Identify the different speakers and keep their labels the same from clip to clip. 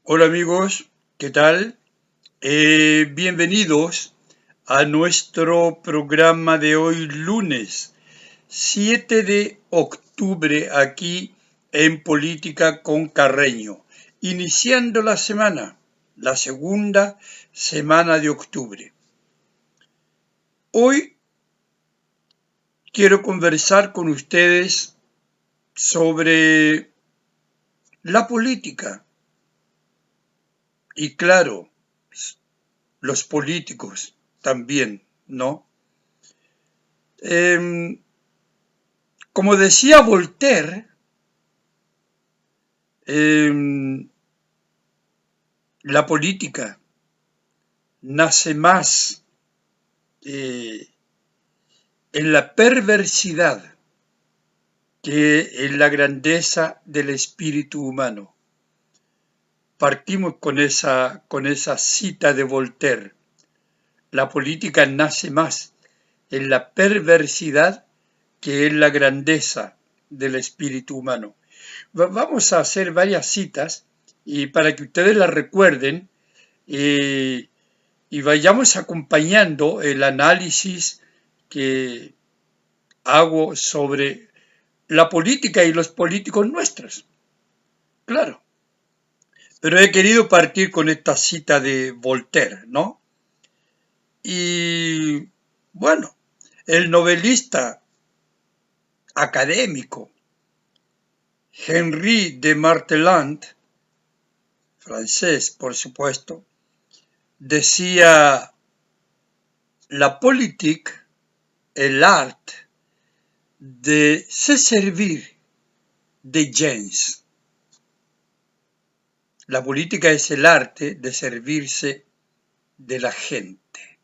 Speaker 1: Hola amigos, ¿qué tal? Bienvenidos a nuestro programa de hoy lunes 7 de octubre aquí en Política con Carreño, iniciando la semana, la segunda semana de octubre. Hoy quiero conversar con ustedes sobre la política y claro, los políticos también, ¿no? Em, Como decía Voltaire, em, la política nace más eh, en la perversidad que en la grandeza del espíritu humano. Partimos con esa cita de Voltaire. La política nace más en la perversidad que en la grandeza del espíritu humano. Vamos a hacer varias citas y para que ustedes las recuerden eh, y vayamos acompañando el análisis que hago sobre la política y los políticos nuestros. Claro, pero he querido partir con esta cita de Voltaire, ¿no? Y bueno, el novelista académico Henri de Marteland, francés por supuesto, decía: la politique est l'art de se servir de gens. La política es el arte de servirse de la gente.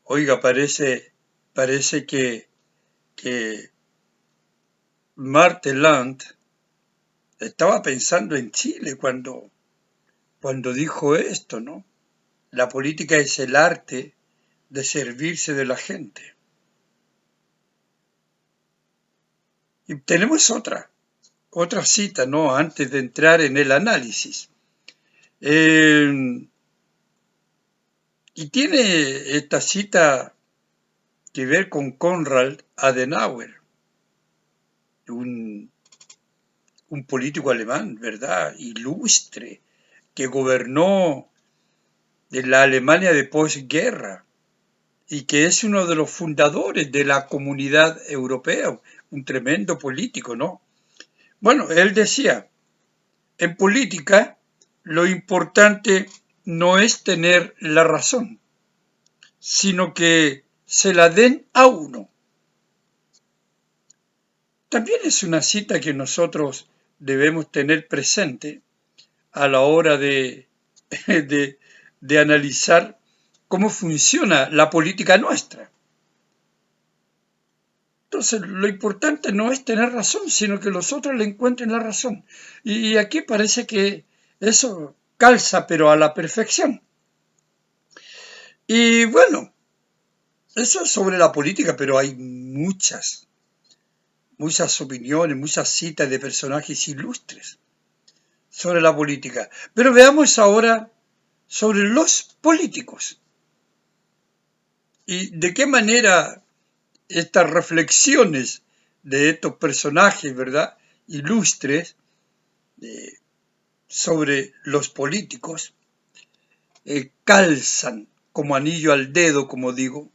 Speaker 1: Oiga, parece que Marteland estaba pensando en Chile cuando dijo esto, ¿no? La política es el arte de servirse de la gente. Y tenemos otra cita, ¿no? Antes de entrar en el análisis. Y tiene esta cita que ver con Konrad Adenauer, un, un político alemán, ¿verdad? Ilustre, que gobernó en la Alemania de posguerra y que es uno de los fundadores de la Comunidad Europea, un tremendo político, ¿no? Bueno, él decía: en política lo importante no es tener la razón, sino que se la den a uno. También es una cita que nosotros debemos tener presente a la hora de, de analizar cómo funciona la política nuestra. Entonces, lo importante no es tener razón, sino que los otros le encuentren la razón. Y aquí parece que eso calza, pero a la perfección. Y bueno, eso es sobre la política, pero hay muchas opiniones, muchas citas de personajes ilustres sobre la política. Pero veamos ahora sobre los políticos y de qué manera estas reflexiones de estos personajes, ¿verdad?, ilustres sobre los políticos calzan como anillo al dedo, como digo,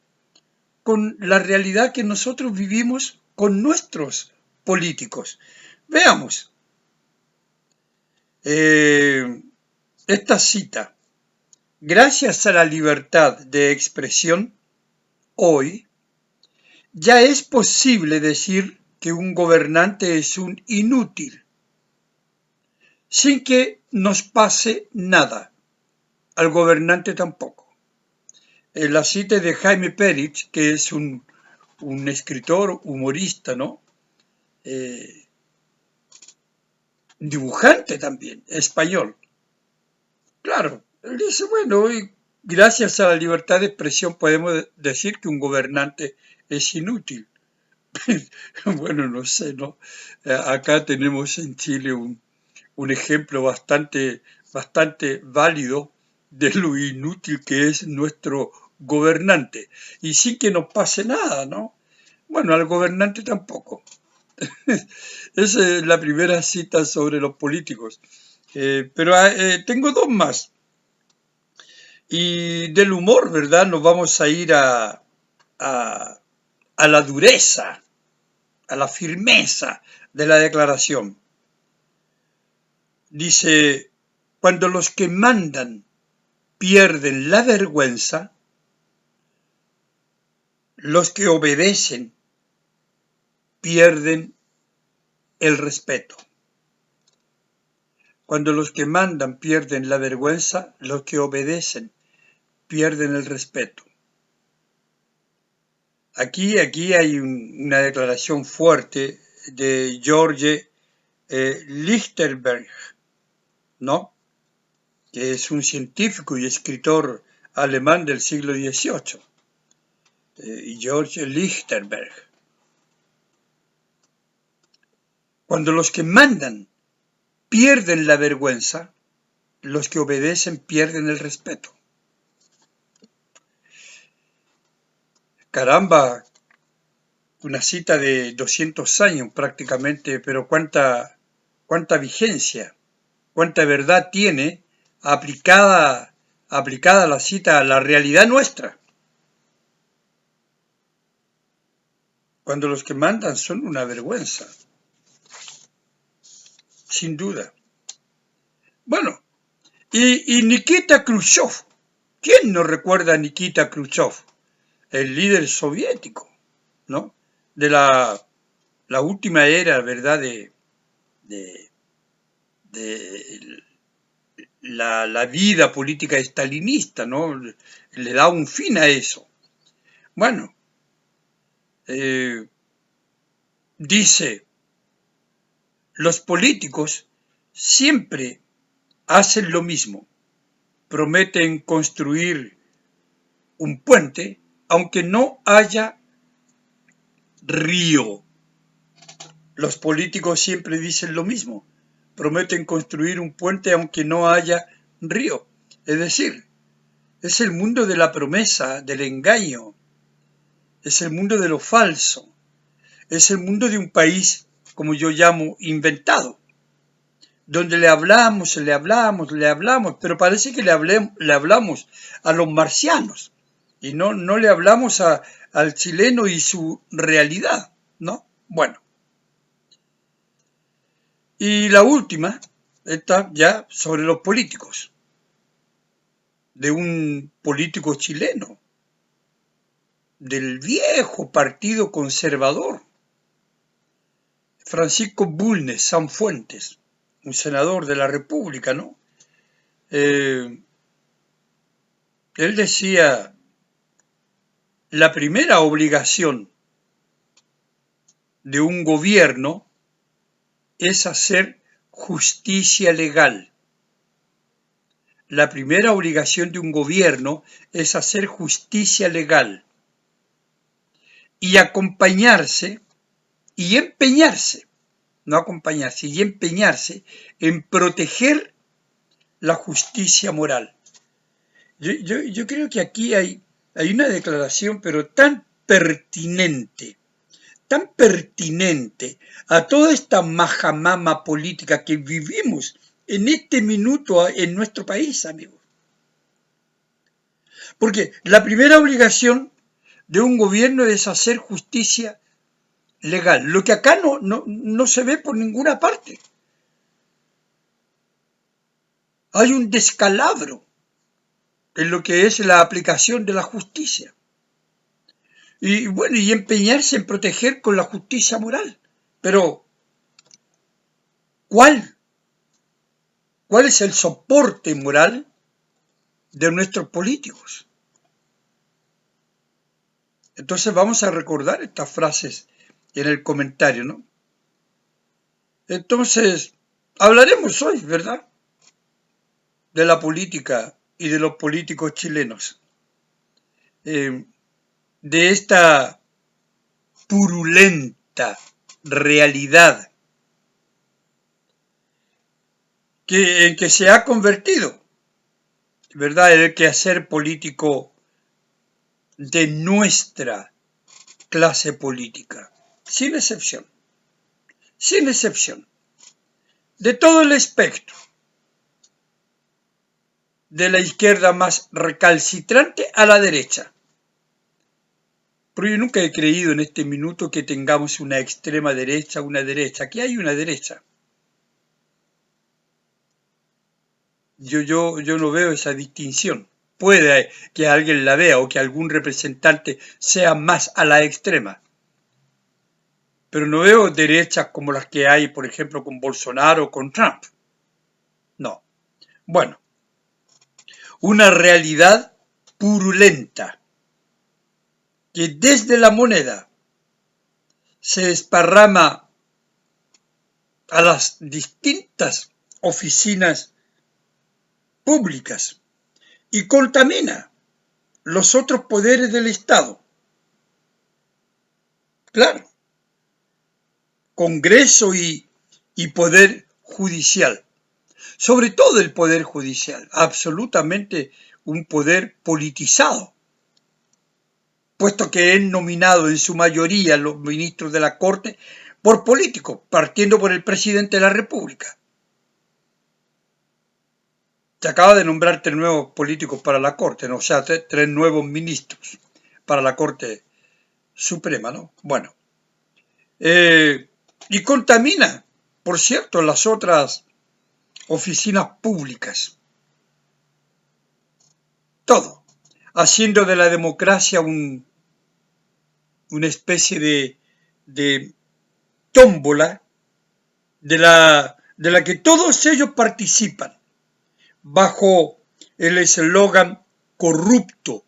Speaker 1: con la realidad que nosotros vivimos con nuestros políticos. Veamos esta cita. Gracias a la libertad de expresión, hoy ya es posible decir que un gobernante es un inútil, sin que nos pase nada, al gobernante tampoco. La cita de Jaime Perich, que es un escritor, humorista, ¿no? Dibujante también, español. Claro, él dice, bueno, hoy, gracias a la libertad de expresión podemos decir que un gobernante es inútil. Bueno, no sé, ¿no? Acá tenemos en Chile un un ejemplo bastante válido de lo inútil que es nuestro gobernante. Y sin que nos pase nada, ¿no? Bueno, al gobernante tampoco. Esa es la primera cita sobre los políticos. Pero tengo dos más. Y del humor, ¿verdad? Nos vamos a ir a la dureza, a la firmeza de la declaración. Dice, cuando los que mandan pierden la vergüenza, los que obedecen pierden el respeto. Cuando los que mandan pierden la vergüenza, los que obedecen pierden el respeto. Aquí hay una declaración fuerte de George Lichtenberg, ¿no? Que es un científico y escritor alemán del siglo XVIII. George Lichtenberg. Cuando los que mandan pierden la vergüenza, los que obedecen pierden el respeto. Caramba, una cita de 200 años prácticamente, pero cuánta vigencia, cuánta verdad tiene aplicada la cita a la realidad nuestra. Cuando los que mandan son una vergüenza, sin duda. Bueno, y Nikita Khrushchev, ¿quién no recuerda a Nikita Khrushchev? El líder soviético, ¿no? De la última era, ¿verdad? De la vida política estalinista, ¿no? Le da un fin a eso. Bueno, dice, los políticos siempre hacen lo mismo, prometen construir un puente aunque no haya río. Los políticos siempre dicen lo mismo, prometen construir un puente aunque no haya río. Es decir, es el mundo de la promesa, del engaño, es el mundo de lo falso, es el mundo de un país, como yo llamo, inventado, donde le hablamos, pero parece que le hablamos a los marcianos y no le hablamos al chileno y su realidad, ¿no? Bueno. Y la última, está ya sobre los políticos, de un político chileno, del viejo partido conservador, Francisco Bulnes Sanfuentes, un senador de la República, ¿no? Él decía, la primera obligación de un gobierno es hacer justicia legal. La primera obligación de un gobierno es hacer justicia legal y acompañarse y empeñarse, no acompañarse, y empeñarse en proteger la justicia moral. Yo creo que aquí hay una declaración, pero tan pertinente a toda esta majamama política que vivimos en este minuto en nuestro país, amigos. Porque la primera obligación de un gobierno es hacer justicia legal, lo que acá no se ve por ninguna parte. Hay un descalabro en lo que es la aplicación de la justicia. Y bueno, y empeñarse en proteger con la justicia moral. Pero, ¿cuál es el soporte moral de nuestros políticos? Entonces vamos a recordar estas frases en el comentario, ¿no? Entonces, hablaremos hoy, ¿verdad?, de la política y de los políticos chilenos. De esta purulenta realidad en que se ha convertido, ¿verdad?, el quehacer político de nuestra clase política, sin excepción, de todo el espectro, de la izquierda más recalcitrante a la derecha. Pero yo nunca he creído en este minuto que tengamos una extrema derecha, una derecha. Aquí hay una derecha. Yo no veo esa distinción. Puede que alguien la vea o que algún representante sea más a la extrema. Pero no veo derechas como las que hay, por ejemplo, con Bolsonaro o con Trump. No. Bueno, una realidad purulenta que desde la moneda se esparrama a las distintas oficinas públicas y contamina los otros poderes del Estado. Claro, Congreso y Poder Judicial. Sobre todo el Poder Judicial, absolutamente un poder politizado, puesto que es nominado en su mayoría los ministros de la Corte por políticos, partiendo por el presidente de la República. Se acaba de nombrar 3 nuevos políticos para la Corte, ¿no? O sea, 3 nuevos ministros para la Corte Suprema, ¿no? Bueno. Y contamina, por cierto, las otras oficinas públicas. Todo. Haciendo de la democracia una especie de tómbola de la que todos ellos participan bajo el eslogan corrupto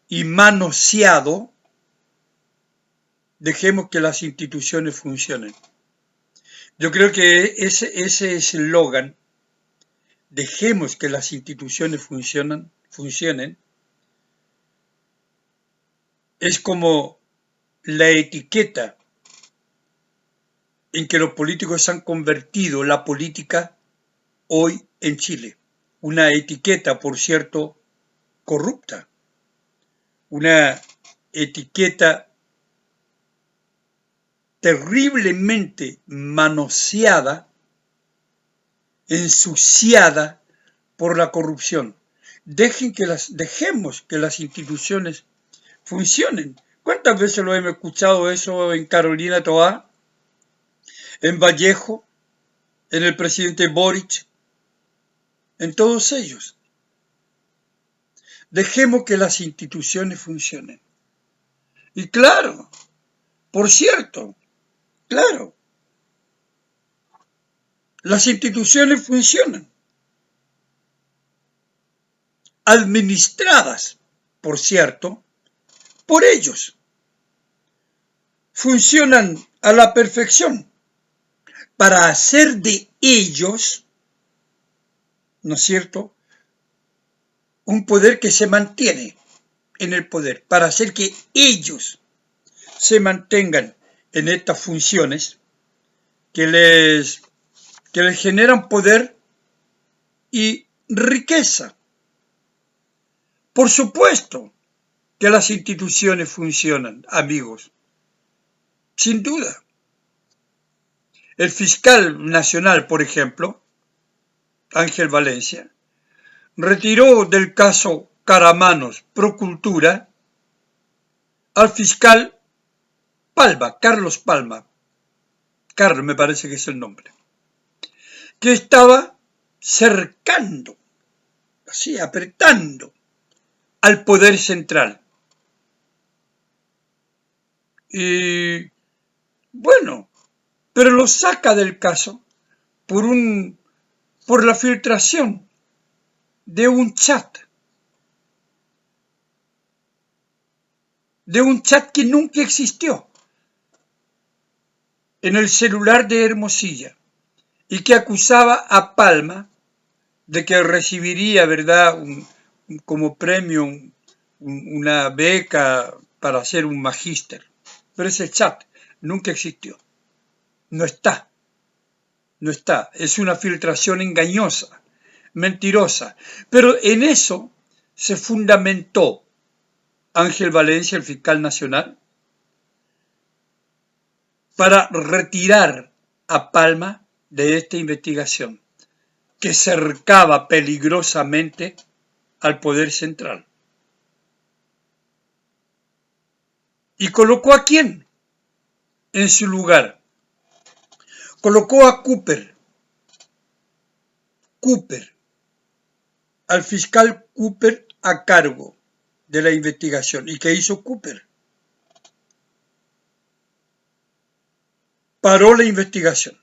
Speaker 1: y manoseado. Dejemos que las instituciones funcionen. Yo creo que ese eslogan, dejemos que las instituciones funcionen, es como la etiqueta en que los políticos han convertido la política hoy en Chile. Una etiqueta, por cierto, corrupta. Una etiqueta terriblemente manoseada, ensuciada por la corrupción. Dejemos que las instituciones funcionen. ¿Cuántas veces lo hemos escuchado eso en Carolina Toá, en Vallejo, en el presidente Boric, en todos ellos? Dejemos que las instituciones funcionen. Y claro, por cierto, claro, las instituciones funcionan, administradas, por cierto, por ellos. Funcionan a la perfección para hacer de ellos, ¿no es cierto?, un poder que se mantiene en el poder, para hacer que ellos se mantengan en estas funciones que les generan poder y riqueza. Por supuesto que las instituciones funcionan, amigos, sin duda. El fiscal nacional, por ejemplo, Ángel Valencia, retiró del caso Caramanos Procultura al fiscal Palma, Carlos Palma, Carlos me parece que es el nombre, que estaba cercando, así apretando al poder central. Y bueno, pero lo saca del caso por la filtración de un chat que nunca existió en el celular de Hermosilla y que acusaba a Palma de que recibiría, ¿verdad?, como premio una beca para hacer un magíster. Pero ese chat nunca existió, no está, no está. Es una filtración engañosa, mentirosa. Pero en eso se fundamentó Ángel Valencia, el fiscal nacional, para retirar a Palma de esta investigación, que cercaba peligrosamente al poder central. ¿Y colocó a quién en su lugar? Colocó a Cooper, al fiscal Cooper a cargo de la investigación. ¿Y qué hizo Cooper? Paró la investigación.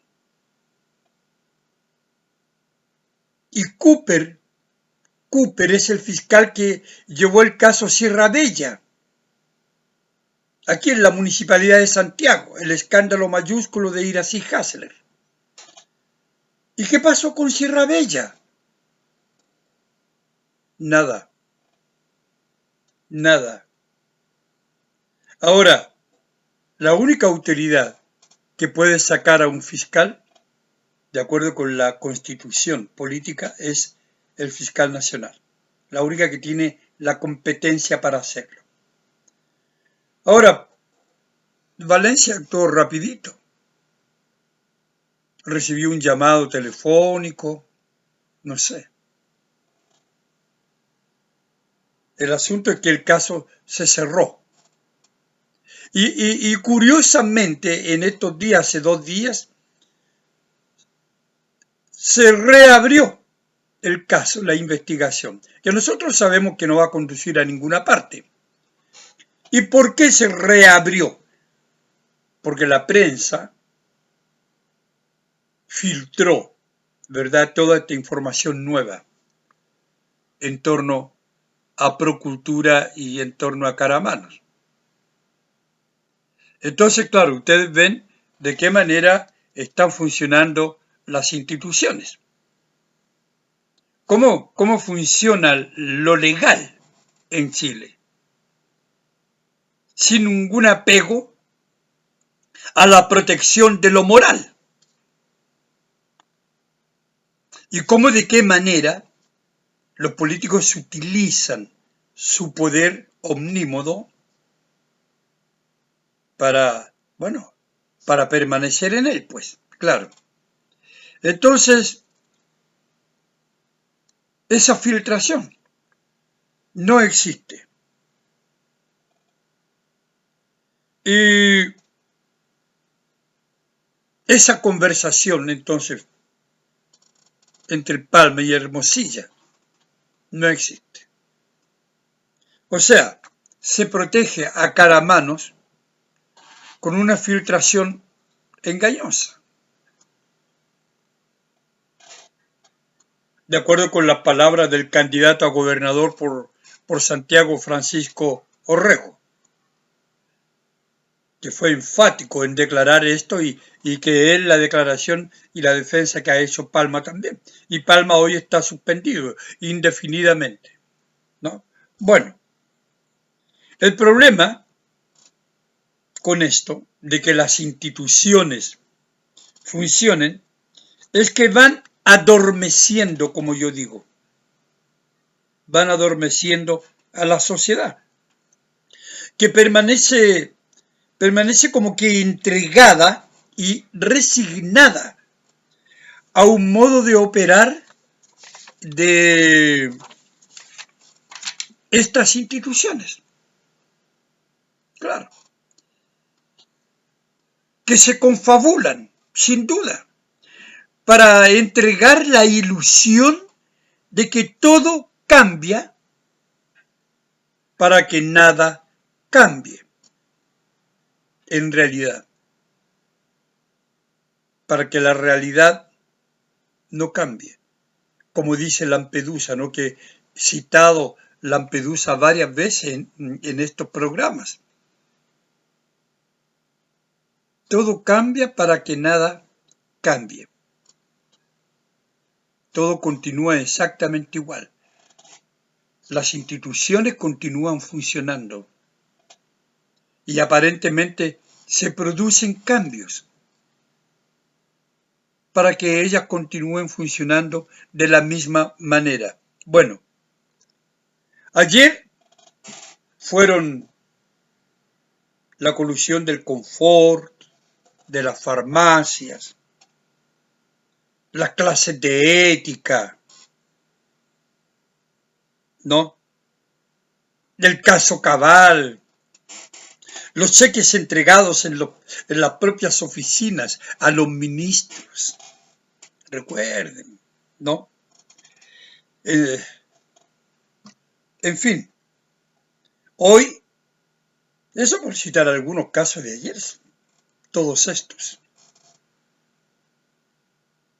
Speaker 1: Y Cooper es el fiscal que llevó el caso Sierra Bella, aquí en la Municipalidad de Santiago, el escándalo mayúsculo de Iracy Hasler. ¿Y qué pasó con Sierra Bella? Nada. Nada. Ahora, la única autoridad que puede sacar a un fiscal, de acuerdo con la Constitución política, es el fiscal nacional. La única que tiene la competencia para hacerlo. Ahora, Valencia actuó rapidito. Recibió un llamado telefónico, no sé. El asunto es que el caso se cerró. Y curiosamente, en estos días, hace 2 días, se reabrió el caso, la investigación, que nosotros sabemos que no va a conducir a ninguna parte. ¿Y por qué se reabrió? Porque la prensa filtró, ¿verdad?, toda esta información nueva en torno a Procultura y en torno a Caramanos. Entonces, claro, ustedes ven de qué manera están funcionando las instituciones. ¿Cómo funciona lo legal en Chile? Sin ningún apego a la protección de lo moral. Y cómo de qué manera los políticos utilizan su poder omnímodo para, bueno, para permanecer en él, pues, claro. Entonces, esa filtración no existe. Y esa conversación, entonces, entre Palma y Hermosilla, no existe. O sea, se protege a Caramanos con una filtración engañosa. De acuerdo con las palabras del candidato a gobernador por Santiago, Francisco Orrego, que fue enfático en declarar esto y que es la declaración y la defensa que ha hecho Palma también. Y Palma hoy está suspendido indefinidamente, ¿no? Bueno, el problema con esto de que las instituciones funcionen es que van adormeciendo, como yo digo, van adormeciendo a la sociedad, que permanece como que entregada y resignada a un modo de operar de estas instituciones. Claro. Que se confabulan, sin duda, para entregar la ilusión de que todo cambia para que nada cambie. En realidad, para que la realidad no cambie. Como dice Lampedusa, ¿no?, que he citado Lampedusa varias veces en estos programas. Todo cambia para que nada cambie. Todo continúa exactamente igual. Las instituciones continúan funcionando y aparentemente se producen cambios para que ellas continúen funcionando de la misma manera. Bueno, ayer fueron la colusión del confort, de las farmacias, las clases de ética, ¿no? Del caso Cabal, los cheques entregados en las propias oficinas a los ministros. Recuerden, ¿no? En fin, hoy, eso por citar algunos casos de ayer, todos estos,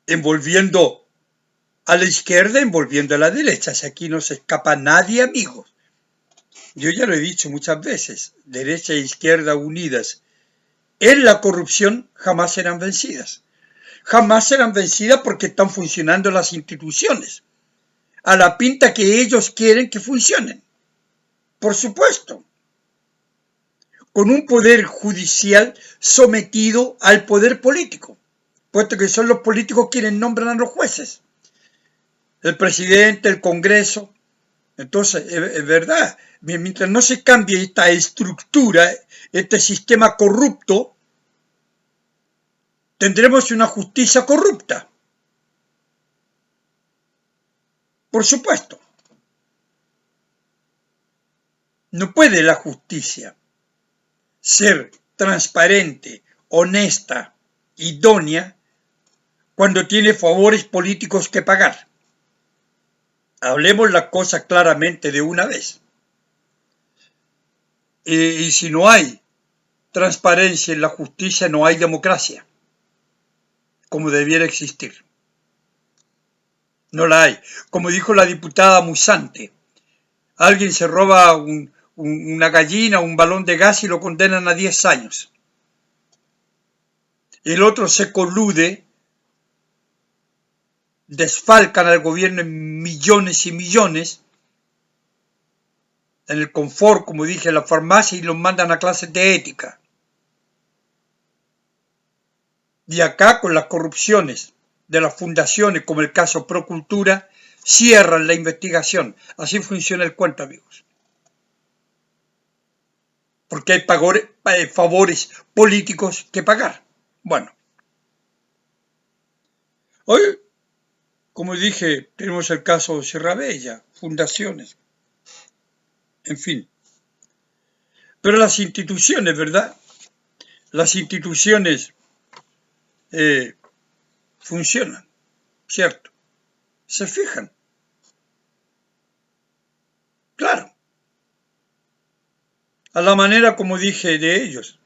Speaker 1: envolviendo a la izquierda, envolviendo a la derecha. Si aquí no se escapa nadie, amigos. Yo ya lo he dicho muchas veces, derecha e izquierda unidas en la corrupción jamás serán vencidas. Jamás serán vencidas porque están funcionando las instituciones a la pinta que ellos quieren que funcionen. Por supuesto, con un poder judicial sometido al poder político, puesto que son los políticos quienes nombran a los jueces, el presidente, el Congreso. Entonces, es verdad, mientras no se cambie esta estructura, este sistema corrupto, tendremos una justicia corrupta. Por supuesto. No puede la justicia ser transparente, honesta, idónea, cuando tiene favores políticos que pagar. Hablemos las cosas claramente de una vez. Y si no hay transparencia en la justicia, no hay democracia, como debiera existir. No la hay. Como dijo la diputada Musante, alguien se roba una gallina, un balón de gas y lo condenan a 10 años. El otro se colude, desfalcan al gobierno en millones y millones, en el confort, como dije, en la farmacia, y los mandan a clases de ética. Y acá, con las corrupciones de las fundaciones, como el caso Procultura, cierran la investigación. Así funciona el cuento, amigos. Porque hay favores políticos que pagar. Bueno, hoy, como dije, tenemos el caso Sierra Bella, fundaciones, en fin. Pero las instituciones, ¿verdad? Las instituciones funcionan, ¿cierto? Se fijan. Claro. A la manera, como dije, de ellos.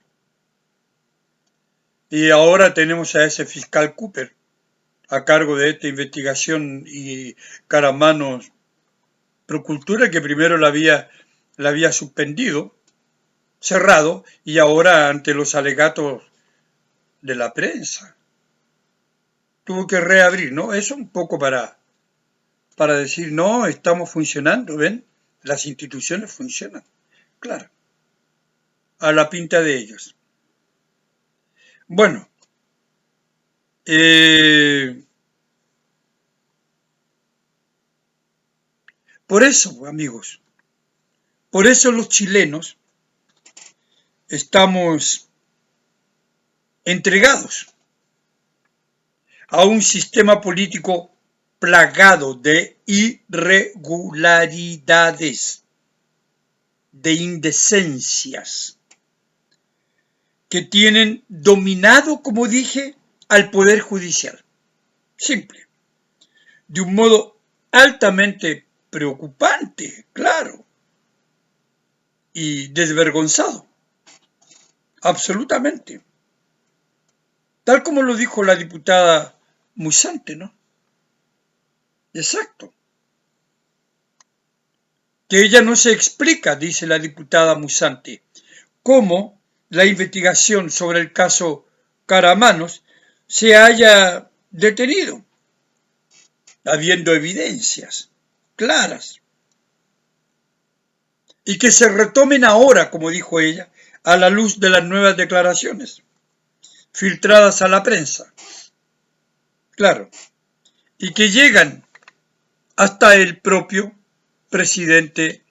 Speaker 1: Y ahora tenemos a ese fiscal Cooper a cargo de esta investigación y caramanos Procultura, que primero la había suspendido, cerrado, y ahora ante los alegatos de la prensa tuvo que reabrir, ¿no? Eso un poco para decir, no, estamos funcionando, ¿ven? Las instituciones funcionan, claro, a la pinta de ellos. Bueno, por eso, amigos, por eso los chilenos estamos entregados a un sistema político plagado de irregularidades, de indecencias, que tienen dominado, como dije, al Poder Judicial. Simple. De un modo altamente preocupante, claro, y desvergonzado. Absolutamente. Tal como lo dijo la diputada Musante, ¿no? Exacto. Que ella no se explica, dice la diputada Musante, cómo la investigación sobre el caso Caramanos se haya detenido, habiendo evidencias claras, y que se retomen ahora, como dijo ella, a la luz de las nuevas declaraciones filtradas a la prensa. claro, y que llegan hasta el propio presidente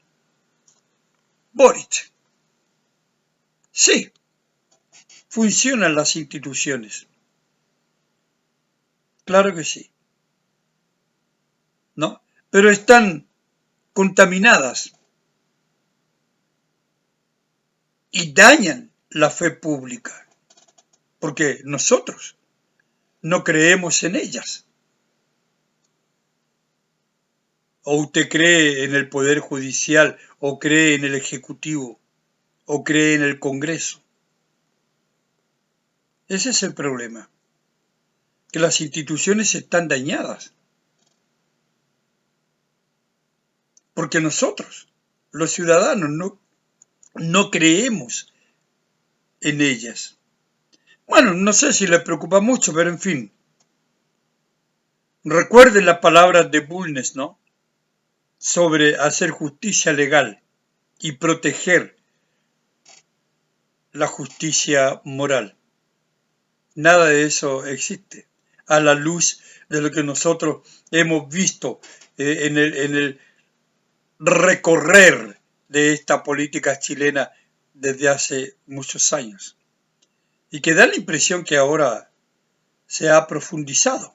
Speaker 1: Boric. Sí, funcionan las instituciones, claro que sí, ¿no? Pero están contaminadas y dañan la fe pública, porque nosotros no creemos en ellas. ¿O usted cree en el Poder Judicial, o cree en el Ejecutivo, o cree en el Congreso? Ese es el problema, que las instituciones están dañadas, porque nosotros, los ciudadanos, no creemos en ellas. Bueno, no sé si les preocupa mucho, pero en fin. Recuerden las palabras de Bulnes, ¿no? Sobre hacer justicia legal y proteger la justicia moral. Nada de eso existe, a la luz de lo que nosotros hemos visto en el recorrer de esta política chilena desde hace muchos años. Y que da la impresión que ahora se ha profundizado.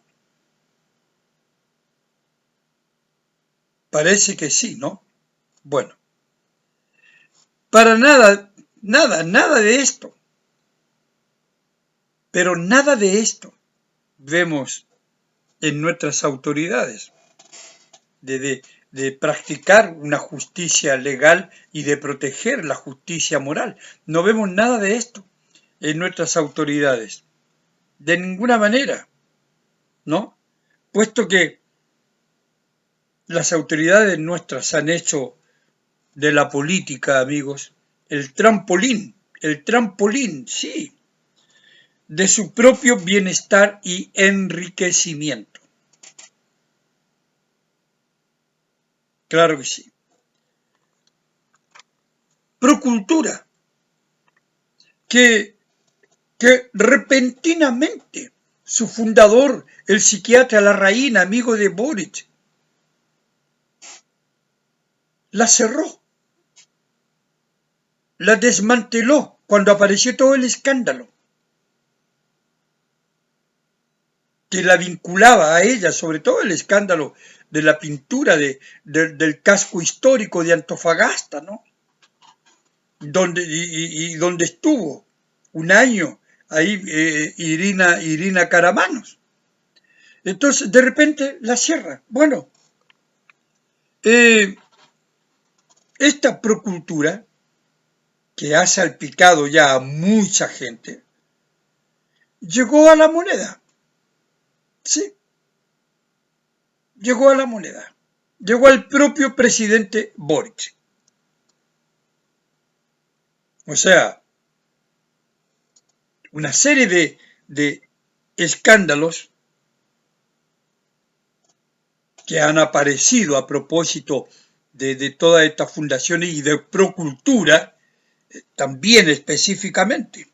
Speaker 1: Parece que sí, ¿no? Bueno, para nada de esto. Pero nada de esto vemos en nuestras autoridades, de practicar una justicia legal y de proteger la justicia moral. No vemos nada de esto en nuestras autoridades, de ninguna manera, ¿no? Puesto que las autoridades nuestras han hecho de la política, amigos, el trampolín, sí, de su propio bienestar y enriquecimiento. Claro que sí. Procultura, que repentinamente su fundador, el psiquiatra Larraín, amigo de Boric, la cerró, la desmanteló cuando apareció todo el escándalo que la vinculaba a ella, sobre todo el escándalo de la pintura del casco histórico de Antofagasta, ¿no? Donde estuvo un año ahí Irina Caramanos. Entonces, de repente, la cierra. Bueno, esta procultura, que ha salpicado ya a mucha gente, llegó a la moneda. Sí, llegó a la moneda. Llegó al propio presidente Boric. O sea, una serie de escándalos que han aparecido a propósito de todas estas fundaciones y de Procultura, también específicamente,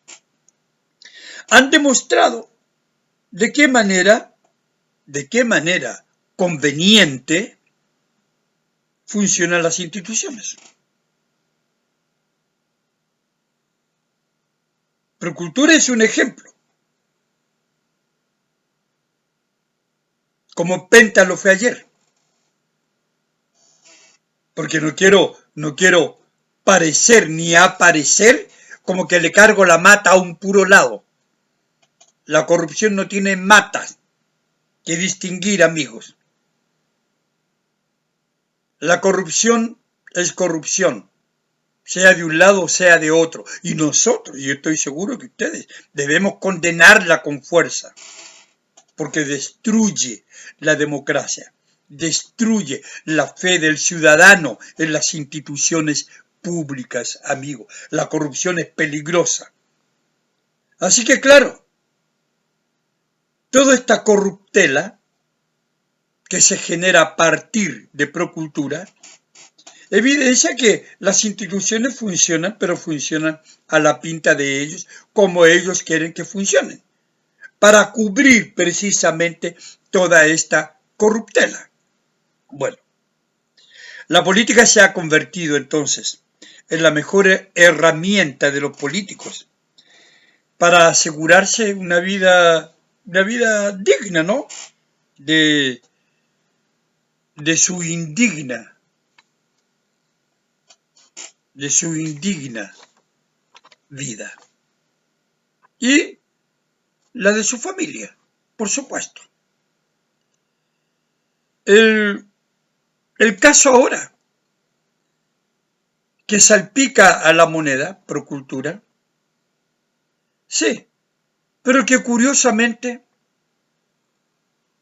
Speaker 1: han demostrado de qué manera conveniente funcionan las instituciones. Procultura es un ejemplo. Como Penta lo fue ayer. Porque no quiero parecer ni aparecer como que le cargo la mata a un puro lado. La corrupción no tiene matas que distinguir, amigos. La corrupción es corrupción, sea de un lado o sea de otro. Y nosotros, y yo estoy seguro que ustedes, debemos condenarla con fuerza, porque destruye la democracia, destruye la fe del ciudadano en las instituciones públicas, amigos. La corrupción es peligrosa. Así que claro, toda esta corruptela que se genera a partir de Procultura evidencia que las instituciones funcionan, pero funcionan a la pinta de ellos, como ellos quieren que funcionen. para cubrir precisamente toda esta corruptela. Bueno, la política se ha convertido entonces en la mejor herramienta de los políticos para asegurarse una vida digna, ¿no? De su indigna vida. Y la de su familia, por supuesto. El caso ahora que salpica a la moneda pro cultura, sí, pero que curiosamente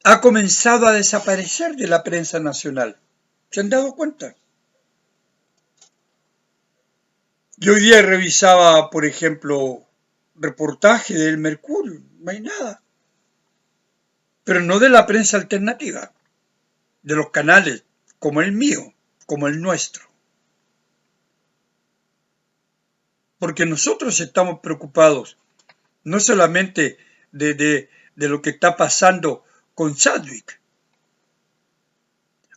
Speaker 1: ha comenzado a desaparecer de la prensa nacional. ¿Se han dado cuenta? Yo hoy día revisaba, por ejemplo, reportaje del Mercurio, no hay nada. Pero no de la prensa alternativa, de los canales como el mío, como el nuestro. Porque nosotros estamos preocupados no solamente de lo que está pasando con Chadwick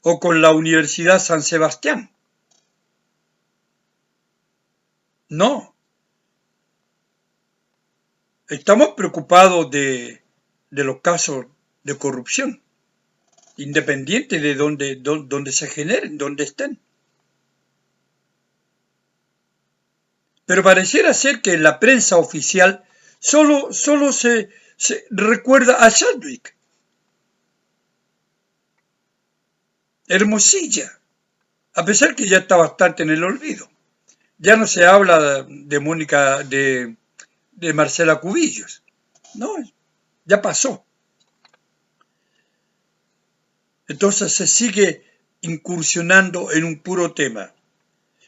Speaker 1: o con la Universidad San Sebastián. No. Estamos preocupados de los casos de corrupción, independiente de donde se generen, donde estén. Pero pareciera ser que en la prensa oficial solo se recuerda a Chadwick. Hermosilla, a pesar que ya está bastante en el olvido. Ya no se habla de Mónica, de Marcela Cubillos. No, ya pasó. Entonces se sigue incursionando en un puro tema.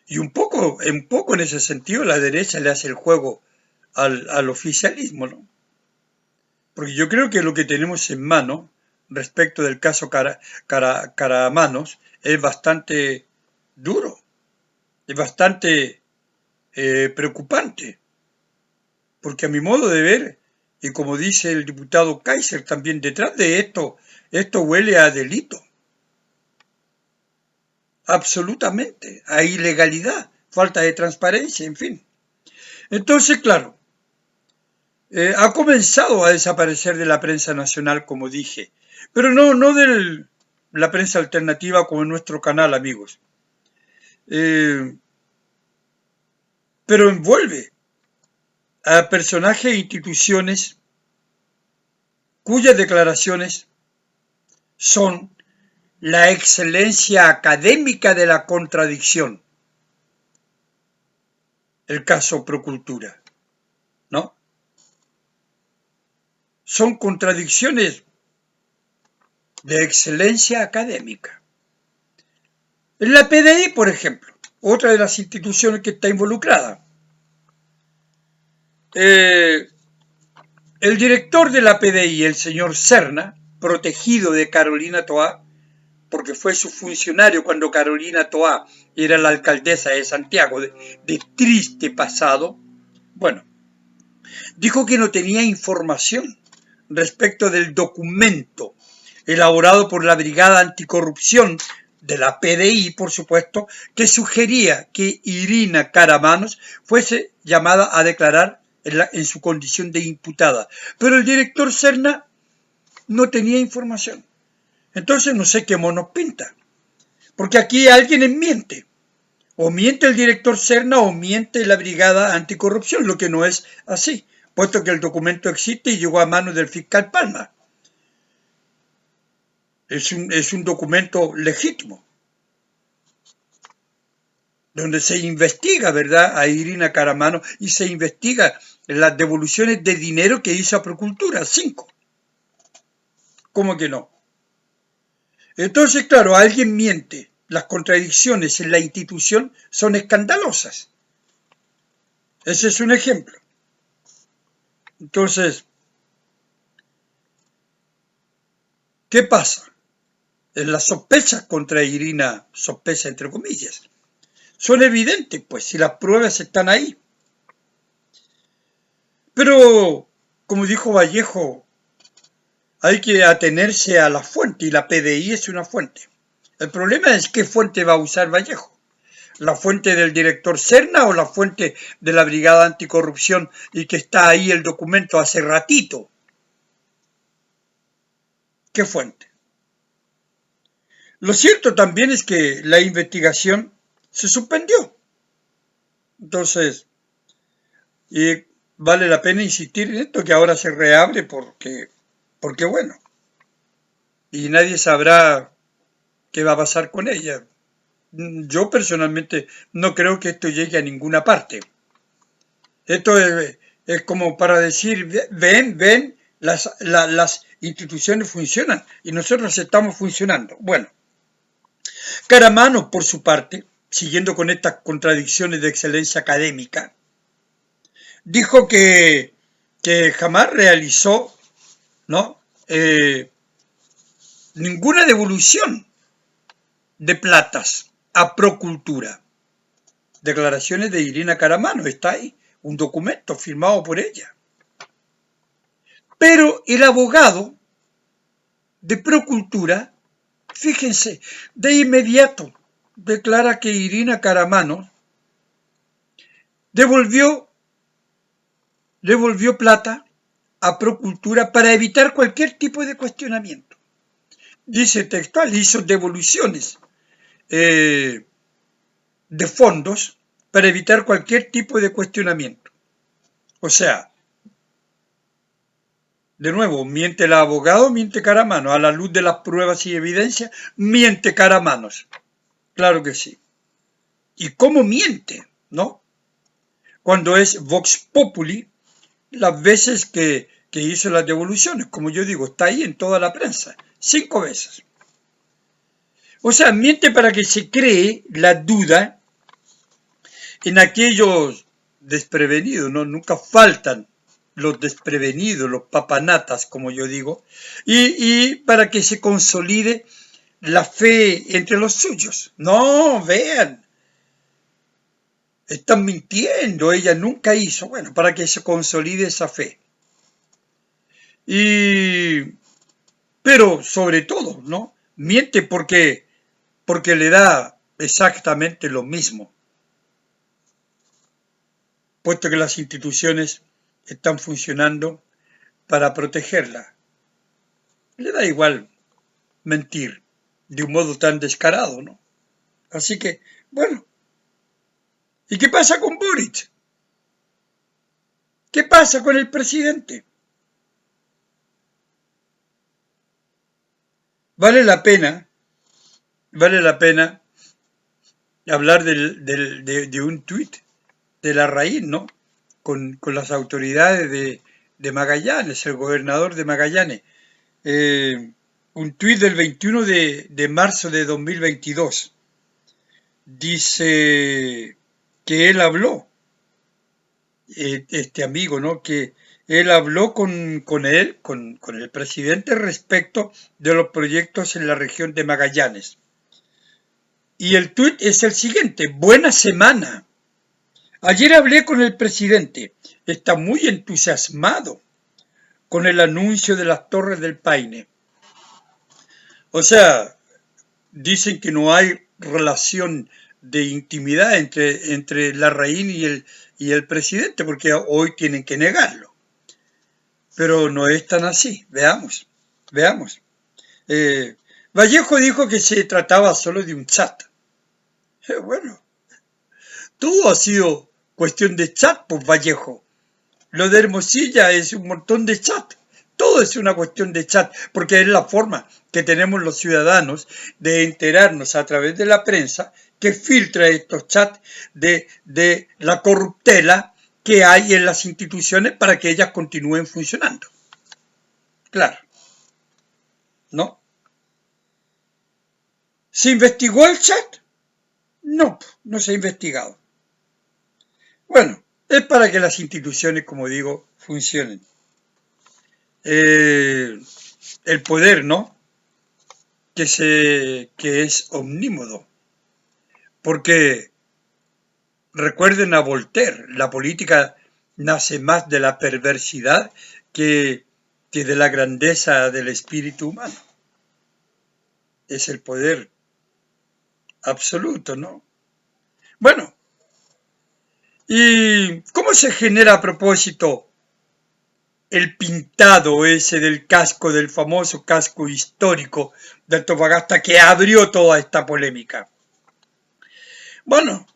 Speaker 1: Y un poco en ese sentido la derecha le hace el juego al oficialismo, ¿no? Porque yo creo que lo que tenemos en mano respecto del caso Caramanos es bastante duro, es bastante preocupante, porque a mi modo de ver, y como dice el diputado Kaiser también, detrás de esto huele a delito. Absolutamente, a ilegalidad, falta de transparencia, en fin. Entonces, claro, ha comenzado a desaparecer de la prensa nacional, como dije, pero no de la prensa alternativa como en nuestro canal, amigos. Pero envuelve a personajes e instituciones cuyas declaraciones son la excelencia académica de la contradicción. El caso Procultura, ¿no? Son contradicciones de excelencia académica. En la PDI, por ejemplo, otra de las instituciones que está involucrada, el director de la PDI, el señor Serna, protegido de Carolina Toá, porque fue su funcionario cuando Carolina Toá era la alcaldesa de Santiago, de triste pasado, bueno, dijo que no tenía información respecto del documento elaborado por la Brigada Anticorrupción de la PDI, por supuesto, que sugería que Irina Karamanos fuese llamada a declarar en su condición de imputada. Pero el director Serna no tenía información. Entonces no sé qué monos pinta. Porque aquí alguien miente. O miente el director Serna o miente la Brigada Anticorrupción, lo que no es así, puesto que el documento existe y llegó a manos del fiscal Palma. Es un documento legítimo, donde se investiga, ¿verdad?, a Irina Karamanos y se investiga las devoluciones de dinero que hizo a Procultura, 5. ¿Cómo que no? Entonces, claro, alguien miente. Las contradicciones en la institución son escandalosas. Ese es un ejemplo. Entonces, ¿qué pasa? Las sospechas contra Irina, sospechas entre comillas, son evidentes, pues, si las pruebas están ahí. Pero, como dijo Vallejo, hay que atenerse a la fuente y la PDI es una fuente. El problema es qué fuente va a usar Vallejo. ¿La fuente del director Serna o la fuente de la Brigada Anticorrupción y que está ahí el documento hace ratito? ¿Qué fuente? Lo cierto también es que la investigación se suspendió. Entonces, y vale la pena insistir en esto, que ahora se reabre porque bueno, y nadie sabrá qué va a pasar con ella. Yo personalmente no creo que esto llegue a ninguna parte. Esto es como para decir, ven, las instituciones funcionan y nosotros estamos funcionando. Bueno, Caramano, por su parte, siguiendo con estas contradicciones de excelencia académica, dijo que jamás realizó, ¿no? Ninguna devolución de platas a Procultura. Declaraciones de Irina Caramano, está ahí, un documento firmado por ella. Pero el abogado de Procultura, fíjense, de inmediato declara que Irina Caramano devolvió plata a Procultura para evitar cualquier tipo de cuestionamiento. Dice textual, hizo devoluciones de fondos para evitar cualquier tipo de cuestionamiento. O sea, de nuevo, miente el abogado, miente Caramano. A la luz de las pruebas y evidencias, miente Caramanos. Claro que sí. ¿Y cómo miente? ¿No? Cuando es Vox Populi, las veces que hizo las devoluciones, como yo digo, está ahí en toda la prensa, 5 veces. O sea, miente para que se cree la duda en aquellos desprevenidos, ¿no? Nunca faltan los desprevenidos, los papanatas, como yo digo, y para que se consolide la fe entre los suyos. No, vean, están mintiendo, ella nunca hizo, bueno, para que se consolide esa fe. Pero sobre todo, ¿no? Miente porque le da exactamente lo mismo, puesto que las instituciones están funcionando para protegerla. Le da igual mentir de un modo tan descarado, ¿no? Así que, bueno, ¿y qué pasa con Boric? ¿Qué pasa con el presidente? Vale la pena hablar de un tuit de Larraín, ¿no? Con las autoridades de Magallanes, el gobernador de Magallanes. Un tuit del 21 de marzo de 2022. Dice que él habló, este amigo, ¿no? Que él habló con el presidente respecto de los proyectos en la región de Magallanes. Y el tuit es el siguiente: buena semana. Ayer hablé con el presidente. Está muy entusiasmado con el anuncio de las Torres del Paine. O sea, dicen que no hay relación de intimidad entre Larraín y el presidente, porque hoy tienen que negarlo. Pero no es tan así. Veamos. Vallejo dijo que se trataba solo de un chat. Bueno, todo ha sido cuestión de chat, pues Vallejo. Lo de Hermosilla es un montón de chat. Todo es una cuestión de chat, porque es la forma que tenemos los ciudadanos de enterarnos a través de la prensa que filtra estos chats de la corruptela que hay en las instituciones para que ellas continúen funcionando. Claro, ¿no? ¿Se investigó el chat? No, no se ha investigado. Bueno, es para que las instituciones, como digo, funcionen. El poder, ¿no? Que es omnímodo. Porque recuerden a Voltaire, la política nace más de la perversidad que que de la grandeza del espíritu humano. Es el poder absoluto, ¿no? Bueno, ¿y cómo se genera a propósito el pintado ese del casco, del famoso casco histórico de Antofagasta que abrió toda esta polémica? Bueno,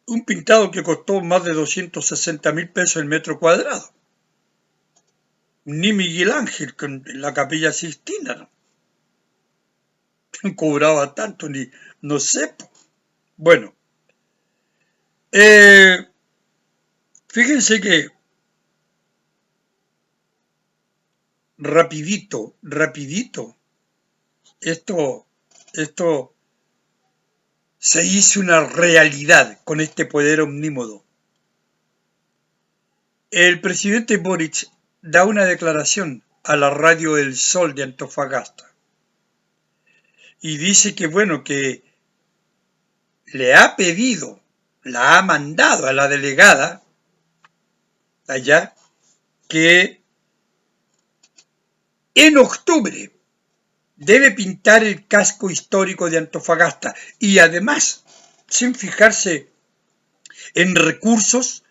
Speaker 1: un pintado que costó más de 260.000 pesos el metro cuadrado. Ni Miguel Ángel con la Capilla Sixtina, ¿no? Cobraba tanto, ni no sé. Bueno, fíjense que rapidito, esto se hizo una realidad con este poder omnímodo. El presidente Boric da una declaración a la radio El Sol de Antofagasta y dice que, bueno, que le ha pedido, la ha mandado a la delegada allá que en octubre debe pintar el casco histórico de Antofagasta y además, sin fijarse en recursos,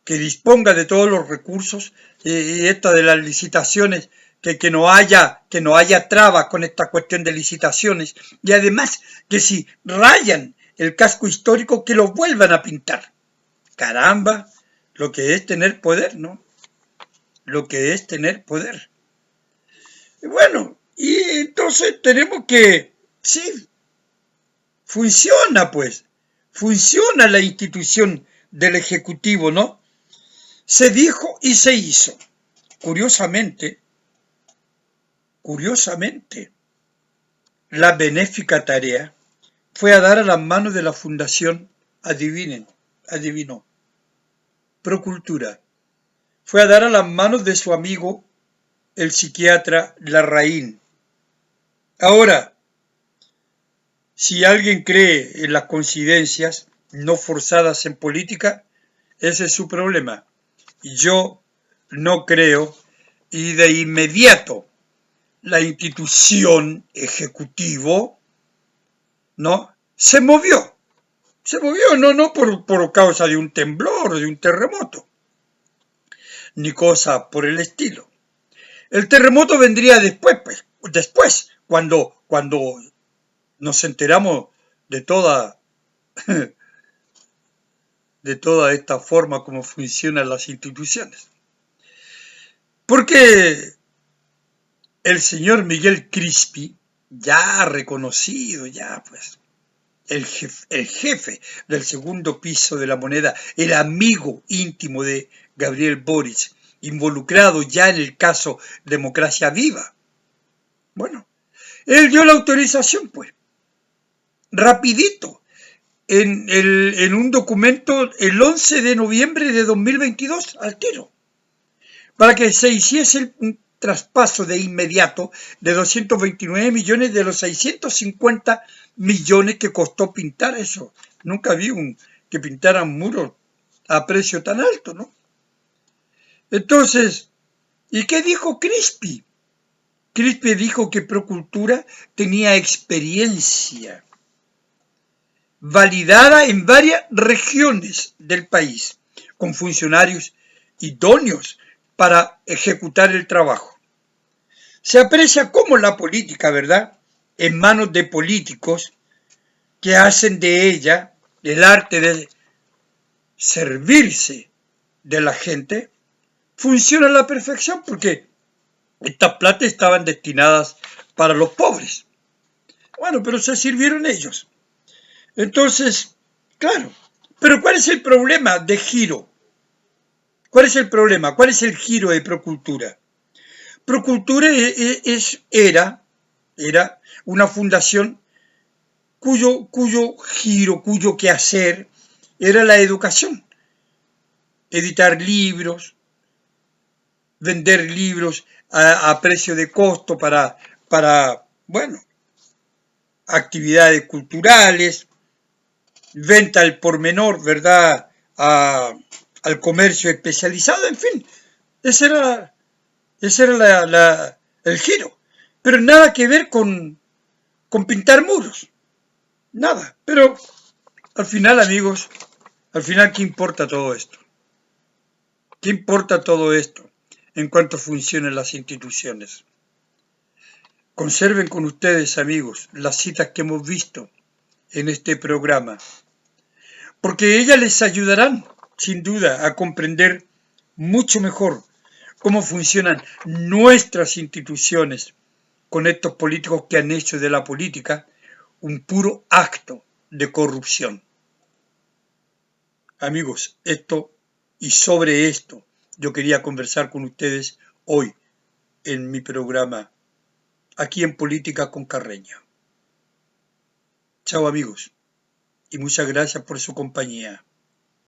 Speaker 1: que disponga de todos los recursos, y esta de las licitaciones, que no haya trabas con esta cuestión de licitaciones, y además que si rayan el casco histórico, que lo vuelvan a pintar. Caramba, lo que es tener poder, ¿no? Lo que es tener poder. Y bueno, y entonces tenemos que, sí, funciona pues, funciona la institución del Ejecutivo, ¿no? Se dijo y se hizo. Curiosamente, la benéfica tarea fue a dar a las manos de la fundación, adivinó, Procultura. Fue a dar a las manos de su amigo, el psiquiatra Larraín. Ahora, si alguien cree en las coincidencias no forzadas en política, ese es su problema. Yo no creo, y de inmediato la institución ejecutivo, ¿no? Se movió, no por causa de un temblor o de un terremoto, ni cosa por el estilo. El terremoto vendría después, cuando nos enteramos de toda esta forma como funcionan las instituciones. Porque el señor Miguel Crispi, ya reconocido, el jefe del segundo piso de la Moneda, el amigo íntimo de Gabriel Boric, involucrado ya en el caso Democracia Viva. Bueno, él dio la autorización, pues, rapidito, en un documento el 11 de noviembre de 2022, al tiro, para que se hiciese un traspaso de inmediato de 229 millones de los 650 millones que costó pintar eso. Nunca vi que pintaran muros a precio tan alto, ¿no? Entonces, ¿y qué dijo Crispi? Crispi dijo que Procultura tenía experiencia validada en varias regiones del país, con funcionarios idóneos para ejecutar el trabajo. Se aprecia cómo la política, ¿verdad?, en manos de políticos que hacen de ella el arte de servirse de la gente, funciona a la perfección, porque estas plata estaban destinadas para los pobres. Bueno, pero se sirvieron ellos. Entonces, claro, pero ¿cuál es el problema de giro? ¿Cuál es el problema? ¿Cuál es el giro de Procultura? Procultura era una fundación cuyo giro, cuyo quehacer era la educación. Editar libros, vender libros a precio de costo para, bueno, actividades culturales, venta al por menor, ¿verdad?, a al comercio especializado, en fin, ese era el giro. Pero nada que ver con pintar muros, nada. Pero al final, amigos, al final, ¿qué importa todo esto? ¿Qué importa todo esto en cuanto funcionen las instituciones? Conserven con ustedes, amigos, las citas que hemos visto en este programa, porque ellas les ayudarán, sin duda, a comprender mucho mejor cómo funcionan nuestras instituciones con estos políticos que han hecho de la política un puro acto de corrupción. Amigos, esto y sobre esto yo quería conversar con ustedes hoy en mi programa, aquí en Política con Carreño. Chao, amigos, y muchas gracias por su compañía.